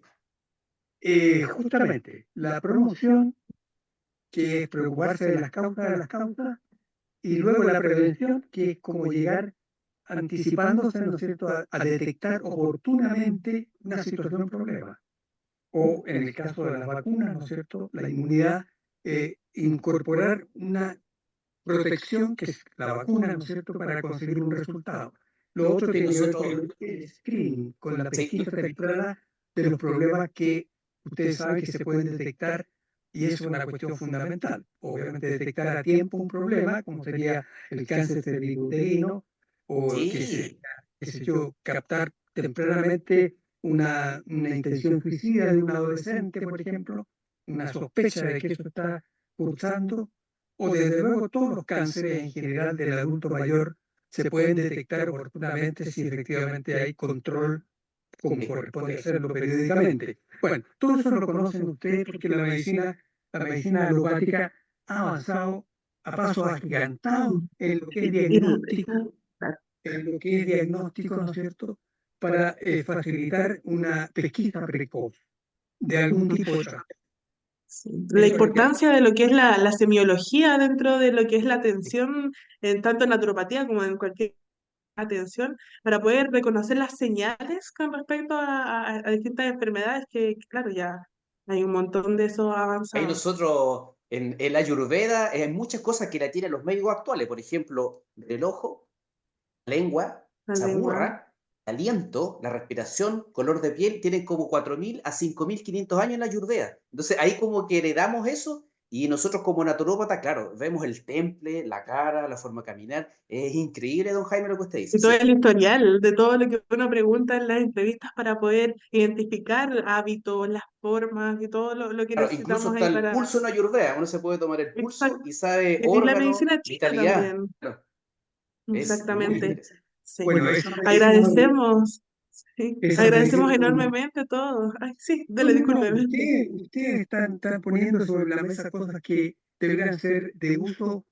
Justamente, la promoción, que es preocuparse de las causas, y luego la prevención, que es como llegar anticipándose, ¿no es cierto?, a detectar oportunamente una situación problema. O en el caso de las vacunas, ¿no es cierto?, la inmunidad, incorporar una protección, que es la vacuna, ¿no es cierto?, para conseguir un resultado. Lo otro tiene que ver con el screening, con la pesquisa temprana de los problemas que ustedes saben que se pueden detectar, y eso es una cuestión fundamental. Obviamente detectar a tiempo un problema, como sería el cáncer cervicuterino, o sí, qué sé yo, captar tempranamente una intención suicida de un adolescente, por ejemplo, una sospecha de que eso está cursando, o desde luego todos los cánceres en general del adulto mayor se pueden detectar oportunamente si efectivamente hay control como corresponde hacerlo periódicamente. Bueno, todo eso lo conocen ustedes porque la medicina alopática ha avanzado a pasos agigantados en lo que es diagnóstico, ¿no es cierto?, para facilitar una pesquisa precoz de algún tipo de trastorno. La importancia de lo que es la semiología dentro de lo que es la atención, tanto en naturopatía como en cualquier atención, para poder reconocer las señales con respecto a distintas enfermedades que, claro, ya hay un montón de eso ahí avanzado. nosotros en la Ayurveda hay muchas cosas que la tienen los médicos actuales, por ejemplo, el ojo, la lengua, La lengua. chaburra, aliento, la respiración, color de piel, tienen como 4.000 a 5.500 años en la Ayurveda. Entonces ahí como que heredamos eso y nosotros como naturópata, claro, vemos el temple, la cara, la forma de caminar. Es increíble, don Jaime, lo que usted dice, Y todo sí. el historial de todo lo que uno pregunta en las entrevistas para poder identificar hábitos, las formas y todo lo que Claro, incluso necesitamos está ahí el para... pulso en Ayurveda, uno se puede tomar el pulso Exacto. y sabe Y la órgano, medicina china vitalidad. también, Claro, es muy exactamente. interesante. Sí. Bueno, esa medicina, Agradecemos, sí, esa agradecemos medicina, enormemente todo. Ay, sí, no, dele, no, no, discúlpeme. ustedes están poniendo sobre la mesa cosas que deberían ser de uso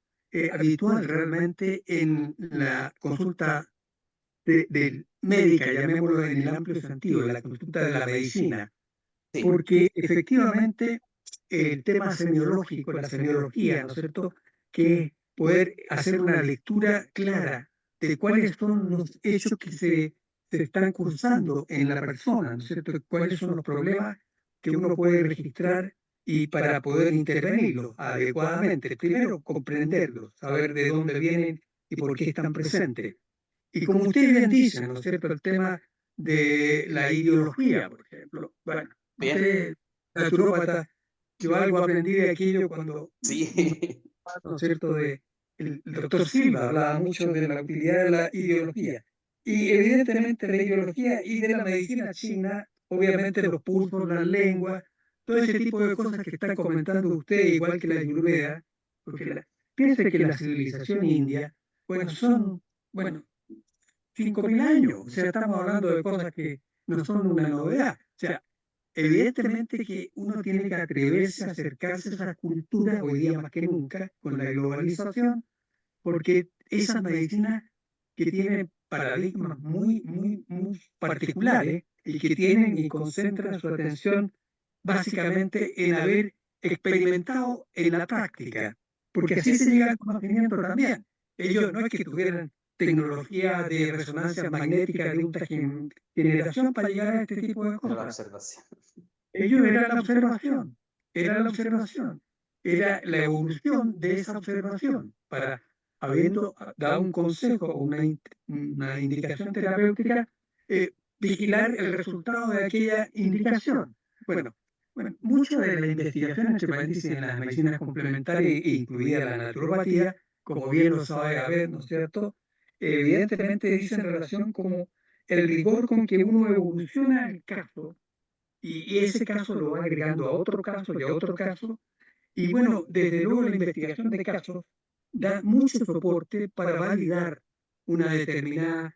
habitual realmente en la consulta médica, llamémoslo en el amplio sentido, de la consulta de la medicina, Sí, porque efectivamente el tema semiológico, la semiología, ¿no es cierto?, que es poder hacer una lectura clara de cuáles son los hechos que se están cursando en la persona, ¿no es cierto?, cuáles son los problemas que uno puede registrar y para poder intervenirlos adecuadamente. Primero, comprenderlos, saber de dónde vienen y por qué están presentes. Y como ustedes bien dicen, ¿no es cierto?, el tema de la ideología, por ejemplo. Bueno, bien, usted, naturópata, yo algo aprendí de aquello cuando, sí, ¿no es cierto?, el doctor Silva hablaba mucho de la utilidad de la ideología. Y evidentemente la ideología y de la medicina china, obviamente los pulsos, las lenguas, todo ese tipo de cosas que están comentando ustedes, igual que la Ayurveda, porque piense que la civilización india, bueno, bueno, 5.000 años. O sea, estamos hablando de cosas que no son una novedad. O sea, evidentemente que uno tiene que atreverse a acercarse a esas culturas hoy día más que nunca con la globalización, porque esas medicinas que tienen paradigmas muy particulares y que tienen y concentran su atención básicamente en haber experimentado en la práctica, porque así se llega al conocimiento también. Ellos no es que tuvieran tecnología de resonancia magnética de ultra generación para llegar a este tipo de era la cosas. observación. Ellos era la observación, era la evolución de esa observación para, habiendo dado un consejo o una indicación terapéutica, vigilar el resultado de aquella indicación. Bueno, bueno, mucho de la investigación, entre paréntesis, en las medicinas complementarias, incluida la naturopatía, como bien lo sabe haber, ¿no es cierto? Evidentemente dice en relación como el rigor con que uno evoluciona el caso y ese caso lo va agregando a otro caso y a otro caso. Y bueno, desde luego la investigación de casos da mucho soporte para validar una determinada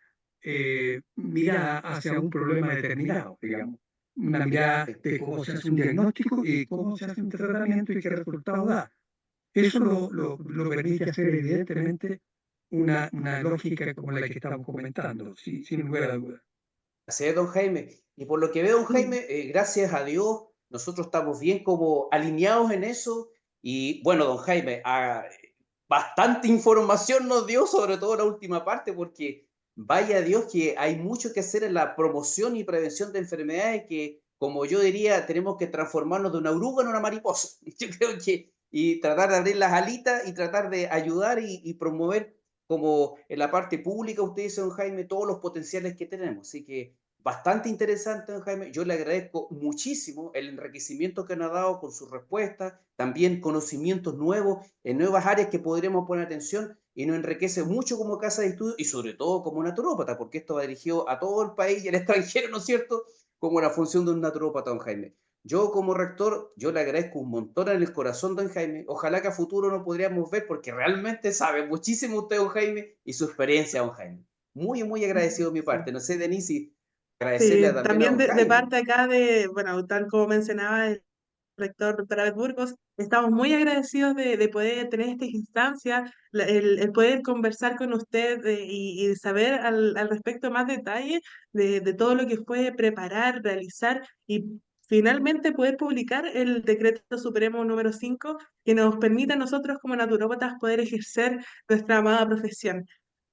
mirada hacia un problema determinado, digamos. Una mirada Sí. de cómo se hace un diagnóstico y cómo se hace un tratamiento y qué resultado da. Eso lo permite hacer evidentemente una lógica como la que estamos comentando, sin lugar a dudas. Así es, don Jaime. Y por lo que veo, don Jaime, gracias a Dios, nosotros estamos bien como alineados en eso. Y bueno, don Jaime, bastante información nos dio, sobre todo la última parte, porque vaya Dios que hay mucho que hacer en la promoción y prevención de enfermedades que, como yo diría, tenemos que transformarnos de una oruga en una mariposa. Yo creo que, y tratar de abrir las alitas y tratar de ayudar y promover como en la parte pública, usted dice, don Jaime, todos los potenciales que tenemos. Así que bastante interesante, don Jaime. Yo le agradezco muchísimo el enriquecimiento que nos ha dado con sus respuestas, también conocimientos nuevos en nuevas áreas que podríamos poner atención y nos enriquece mucho como casa de estudio y sobre todo como naturópata, porque esto va dirigido a todo el país y al extranjero, ¿no es cierto? Como la función de un naturópata, don Jaime. Yo como rector, yo le agradezco un montón en el corazón, don Jaime. Ojalá que a futuro nos podríamos ver porque realmente sabe muchísimo usted, don Jaime, y su experiencia, don Jaime. Muy, muy agradecido de mi parte. No sé, Denise, si agradecerle Sí, también a también don de Jaime. parte acá de, bueno, tal como mencionaba el rector doctor Abel Burgos, estamos muy agradecidos de poder tener esta instancia, el poder conversar con usted y de saber al respecto más detalle de todo lo que fue preparar, realizar y finalmente poder publicar el decreto supremo número 5 que nos permite a nosotros como naturópatas poder ejercer nuestra amada profesión.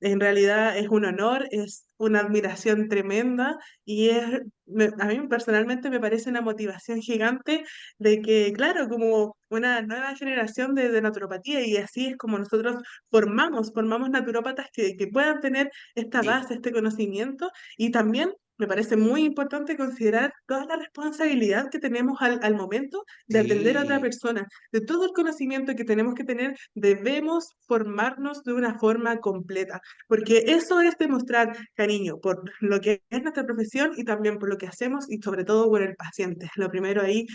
en realidad es un honor, es una admiración tremenda y a mí personalmente me parece una motivación gigante de que, claro, como una nueva generación de naturopatía y así es como nosotros formamos naturópatas que puedan tener esta Sí, base, este conocimiento y también me parece muy importante considerar toda la responsabilidad que tenemos al momento de atender a otra sí. persona. De todo el conocimiento que tenemos que tener, debemos formarnos de una forma completa, porque eso es demostrar cariño por lo que es nuestra profesión y también por lo que hacemos y sobre todo por el paciente. Lo primero ahí,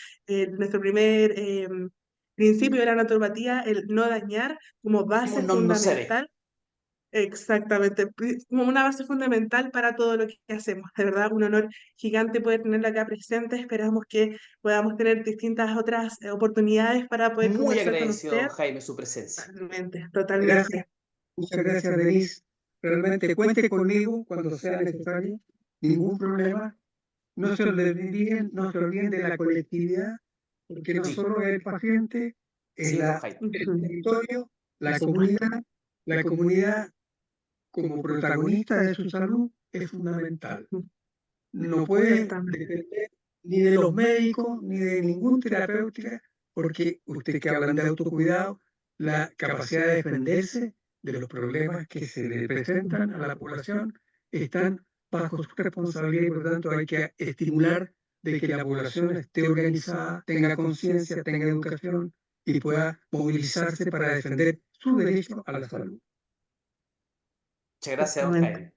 nuestro primer principio de la naturopatía, el no dañar como Somos base non nocere. fundamental. Exactamente, como una base fundamental para todo lo que hacemos. De verdad, un honor gigante poder tenerla acá presente. Esperamos que podamos tener distintas otras oportunidades para poder Muy conversar con agradecido, usted. don Jaime, su presencia. Totalmente, Gracias, totalmente. muchas gracias, Denise. Realmente cuente conmigo cuando sea necesario, ningún problema. No se olviden de la colectividad, porque no Sí, solo es el paciente, es sí, don Jaime. el Ujú, territorio, por supuesto. la comunidad como protagonista de su salud es fundamental. Ujú, No puede exactamente. depender ni de los médicos ni de ningún terapéutica, porque usted que hablan de autocuidado, la capacidad de defenderse de los problemas que se le presentan a la población están bajo su responsabilidad y por lo tanto hay que estimular de que la población esté organizada, tenga conciencia, tenga educación y pueda movilizarse para defender su derecho a la salud. Muchas gracias, don Exactamente. Jaime.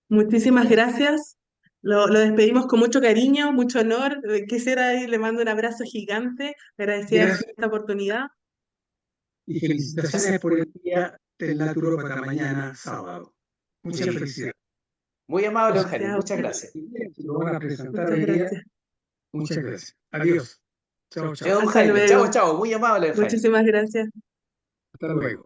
Muchísimas gracias. Lo despedimos con mucho cariño, mucho honor. Quisiera ir, le mando un abrazo gigante, agradecida por Gracias esta oportunidad. y felicitaciones por el Día del Naturópata mañana sábado. Muchas Sí, felicidades. muy amable, don Jaime. Gracias a Muchas usted. gracias. Si lo van a presentar Muchas hoy día, gracias. muchas gracias. Adiós. Chao, Chao, chao. don Hasta Jaime. Chao, luego. chao. Muy amable, don Jaime. Muchísimas gracias. Hasta luego.